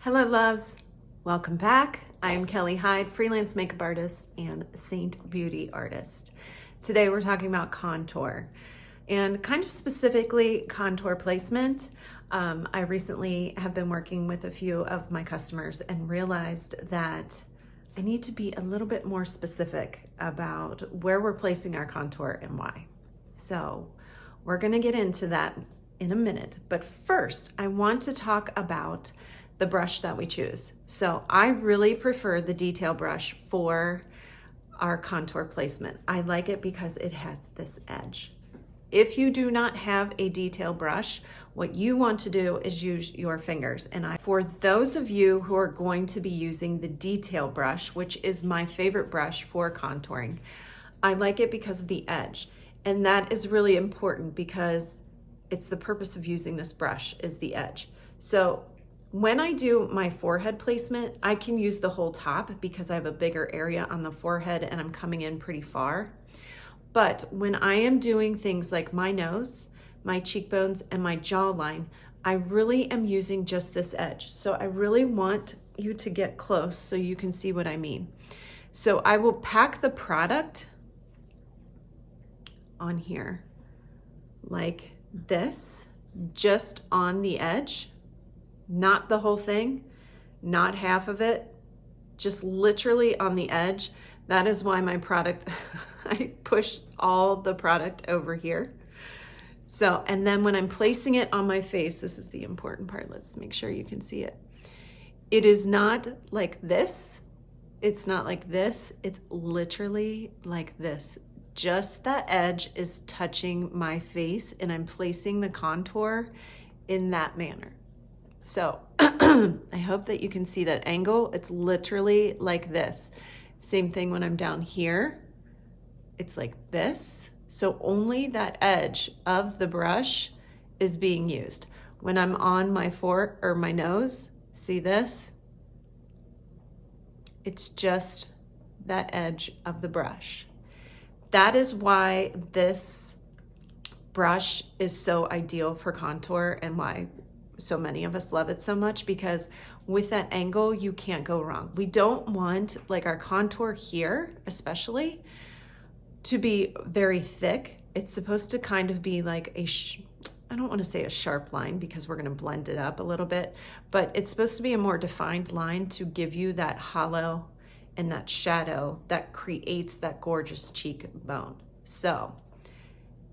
Hello loves, welcome back. I am Kelly Hyde, freelance makeup artist and Seint beauty artist. Today we're talking about contour and kind of specifically contour placement. I recently have been working with a few of my customers and realized that I need to be a little bit more specific about where we're placing our contour and why. So we're gonna get into that in a minute, but first I want to talk about the brush that we choose. So I really prefer the detail brush for our contour placement. I like it because it has this edge. If you do not have a detail brush, what you want to do is use your fingers. For those of you who are going to be using the detail brush, which is my favorite brush for contouring, I like it because of the edge. And that is really important because it's the purpose of using this brush is the edge. So when I do my forehead placement, I can use the whole top because I have a bigger area on the forehead and I'm coming in pretty far. But when I am doing things like my nose, my cheekbones, and my jawline, I really am using just this edge. So I really want you to get close so you can see what I mean. So I will pack the product on here like this, just on the edge. Not the whole thing, not half of it, just literally on the edge. That is why my product, I push all the product over here. So, and then when I'm placing it on my face, this is the important part. Let's make sure you can see it. It is not like this. It's not like this. It's literally like this. Just that edge is touching my face and I'm placing the contour in that manner. So I hope that you can see that angle. It's literally like this. Same thing when I'm down here. It's like this. So only that edge of the brush is being used. When I'm on my my nose, see this? It's just that edge of the brush. That is why this brush is so ideal for contour and why so many of us love it so much, because with that angle, you can't go wrong. We don't want like our contour here, especially, to be very thick. It's supposed to kind of be like I don't want to say a sharp line because we're going to blend it up a little bit, but it's supposed to be a more defined line to give you that hollow and that shadow that creates that gorgeous cheekbone. So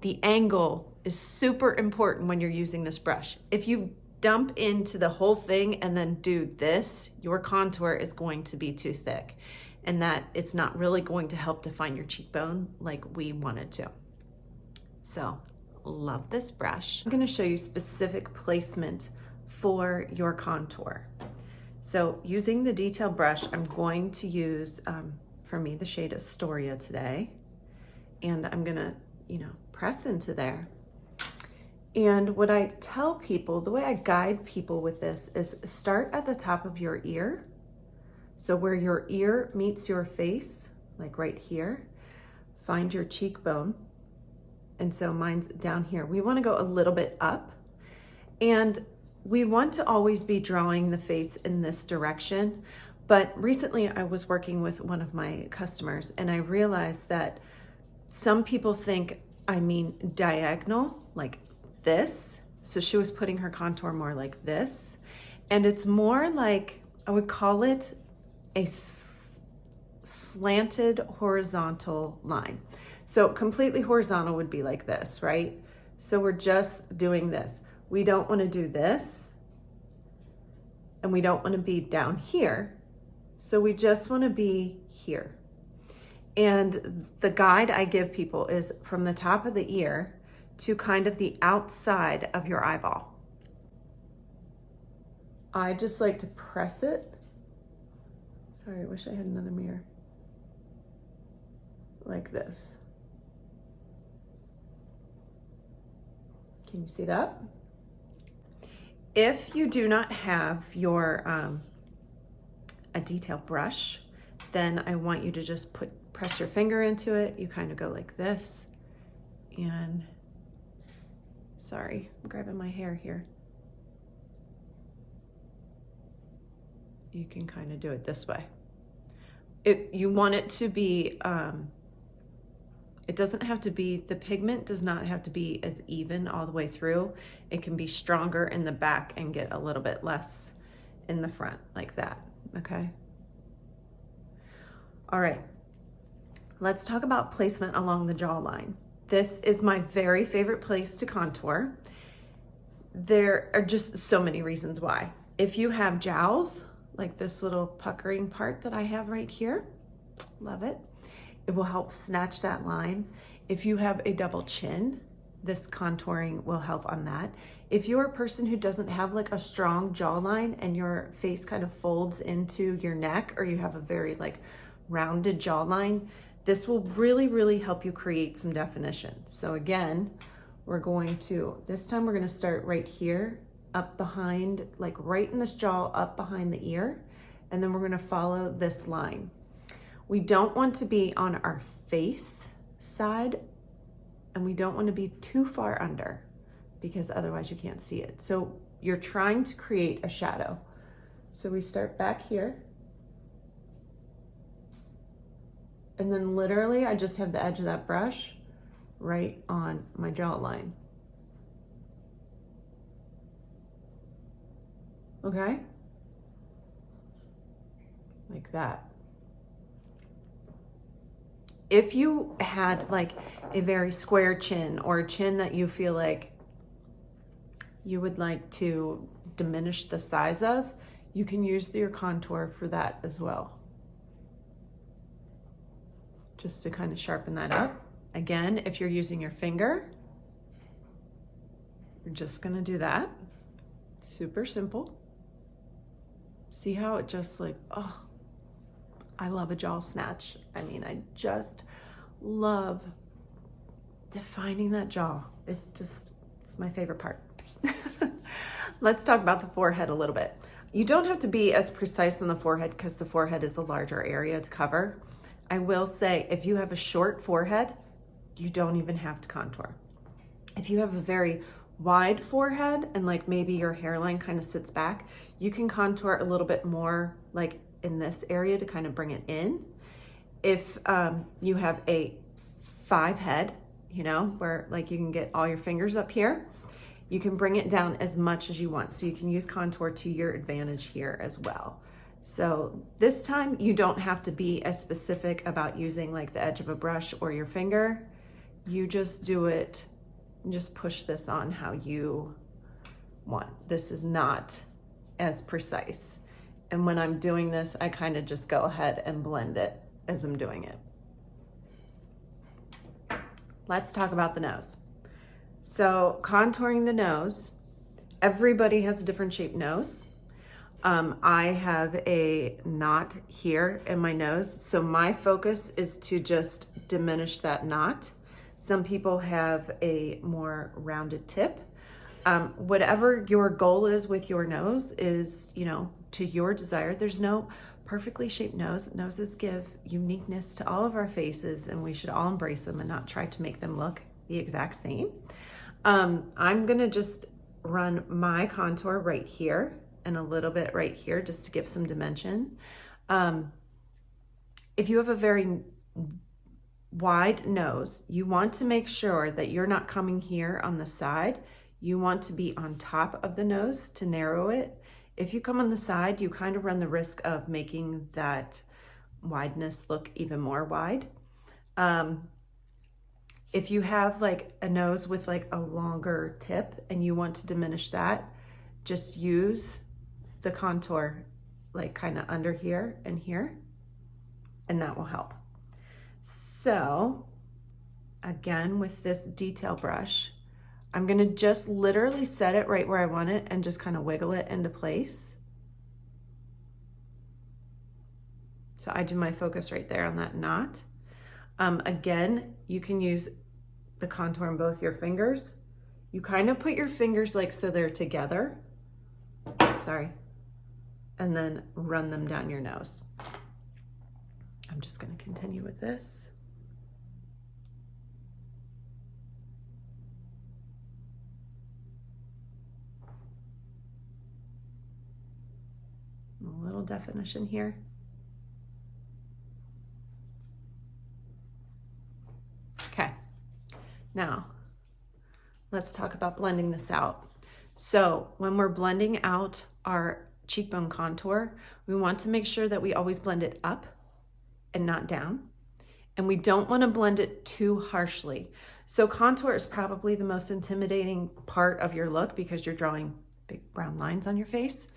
the angle is super important when you're using this brush. If you dump into the whole thing and then do this, your contour is going to be too thick and that it's not really going to help define your cheekbone like we wanted to. So love this brush. I'm going to show you specific placement for your contour. So using the detail brush, I'm going to use, for me, the shade Astoria today. And I'm going to, press into there. And what I tell people, the way I guide people with this is start at the top of your ear. So where your ear meets your face, like right here, find your cheekbone. And so mine's down here. We want to go a little bit up. And we want to always be drawing the face in this direction. But recently I was working with one of my customers and I realized that some people think I mean diagonal, like this. So she was putting her contour more like this. And it's more like, I would call it a slanted horizontal line. So completely horizontal would be like this, right? So we're just doing this. We don't want to do this. And we don't want to be down here. So we just want to be here. And the guide I give people is from the top of the ear to kind of the outside of your eyeball. I just like to press it. Sorry, I wish I had another mirror. Like this. Can you see that? If you do not have your a detail brush, then I want you to just press your finger into it. You kind of go like this and sorry, I'm grabbing my hair here. you can kind of do it this way. You want it to be, it doesn't have to be, the pigment does not have to be as even all the way through. It can be stronger in the back and get a little bit less in the front, like that, okay? All right, let's talk about placement along the jawline. This is my very favorite place to contour. There are just so many reasons why. If you have jowls, like this little puckering part that I have right here, love it. It will help snatch that line. If you have a double chin, this contouring will help on that. If you're a person who doesn't have like a strong jawline and your face kind of folds into your neck, or you have a very like rounded jawline, this will really, really help you create some definition. So again, this time we're gonna start right here, up behind, like right in this jaw, up behind the ear, and then we're gonna follow this line. We don't want to be on our face side, and we don't want to be too far under, because otherwise you can't see it. So you're trying to create a shadow. So we start back here, and then literally I just have the edge of that brush right on my jawline. Okay? Like that. If you had like a very square chin, or a chin that you feel like you would like to diminish the size of, you can use your contour for that as well. Just to kind of sharpen that up. Again, if you're using your finger, you're just gonna do that. Super simple. See how it just like, oh, I love a jaw snatch. I mean, I just love defining that jaw. It's my favorite part. Let's talk about the forehead a little bit. You don't have to be as precise on the forehead because the forehead is a larger area to cover. I will say, if you have a short forehead, you don't even have to contour. If you have a very wide forehead and like maybe your hairline kind of sits back, you can contour a little bit more like in this area to kind of bring it in. If you have a 5 head, you know, where like you can get all your fingers up here, you can bring it down as much as you want. So you can use contour to your advantage here as well. So this time you don't have to be as specific about using like the edge of a brush or your finger. You just do it, just push this on how you want. This is not as precise. And when I'm doing this, I kind of just go ahead and blend it as I'm doing it. Let's talk about the nose. So contouring the nose, everybody has a different shaped nose. I have a knot here in my nose, so my focus is to just diminish that knot. Some people have a more rounded tip. Whatever your goal is with your nose is, you know, to your desire. There's no perfectly shaped nose. Noses give uniqueness to all of our faces, and we should all embrace them and not try to make them look the exact same. I'm gonna just run my contour right here and a little bit right here just to give some dimension. If you have a very wide nose, you want to make sure that you're not coming here on the side. You want to be on top of the nose to narrow it. If you come on the side, you kind of run the risk of making that wideness look even more wide. If you have like a nose with like a longer tip and you want to diminish that, just use the contour like kind of under here and here, and that will help. So again, with this detail brush, I'm gonna just literally set it right where I want it and just kind of wiggle it into place. So I do my focus right there on that knot. Again, you can use the contour in both your fingers. You kind of put your fingers like so they're together, sorry, and then run them down your nose. I'm just gonna continue with this. A little real definition here. Okay, now let's talk about blending this out. So when we're blending out our cheekbone contour, we want to make sure that we always blend it up and not down. And we don't want to blend it too harshly. So contour is probably the most intimidating part of your look because you're drawing big brown lines on your face.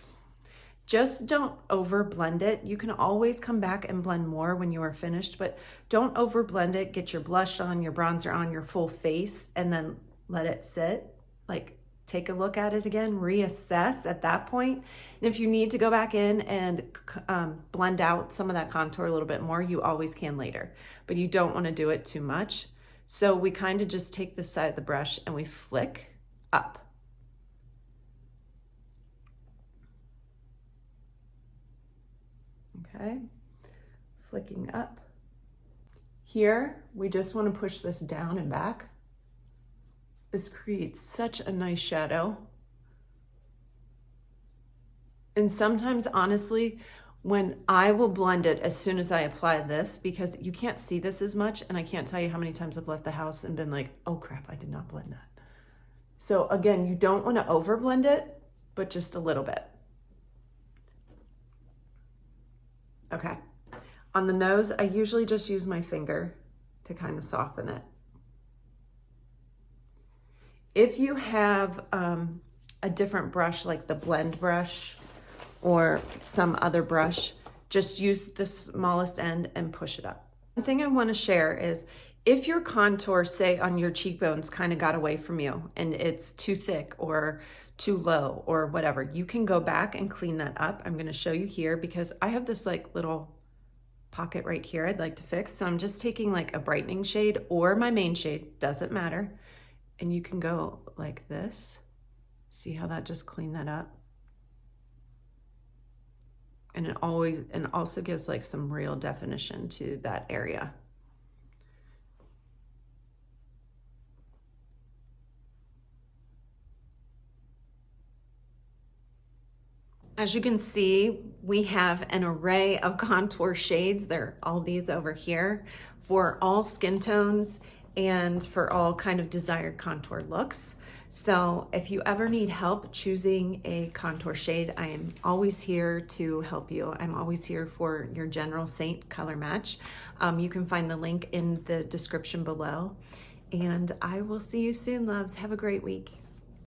Just don't over blend it. You can always come back and blend more when you are finished, but don't over blend it. Get your blush on, your bronzer on, your full face, and then let it sit. Like, take a look at it again, reassess at that point. And if you need to go back in and blend out some of that contour a little bit more, you always can later, but you don't want to do it too much. So we kind of just take this side of the brush and we flick up. Okay, flicking up. Here, we just want to push this down and back. This creates such a nice shadow. And sometimes, honestly, when I will blend it as soon as I apply this, because you can't see this as much, and I can't tell you how many times I've left the house and been like, oh crap, I did not blend that. So again, you don't want to over blend it, but just a little bit. Okay, on the nose, I usually just use my finger to kind of soften it. If you have a different brush, like the blend brush or some other brush, just use the smallest end and push it up. One thing I want to share is if your contour, say on your cheekbones, kind of got away from you and it's too thick or too low or whatever, you can go back and clean that up. I'm going to show you here because I have this like little pocket right here I'd like to fix. So I'm just taking like a brightening shade or my main shade, doesn't matter. And you can go like this. See how that just cleaned that up? And it also gives like some real definition to that area. As you can see, we have an array of contour shades. There are all these over here for all skin tones and for all kind of desired contour looks. So if you ever need help choosing a contour shade, I am always here to help you. I'm always here for your general Seint color match. You can find the link in the description below. And I will see you soon, loves. Have a great week.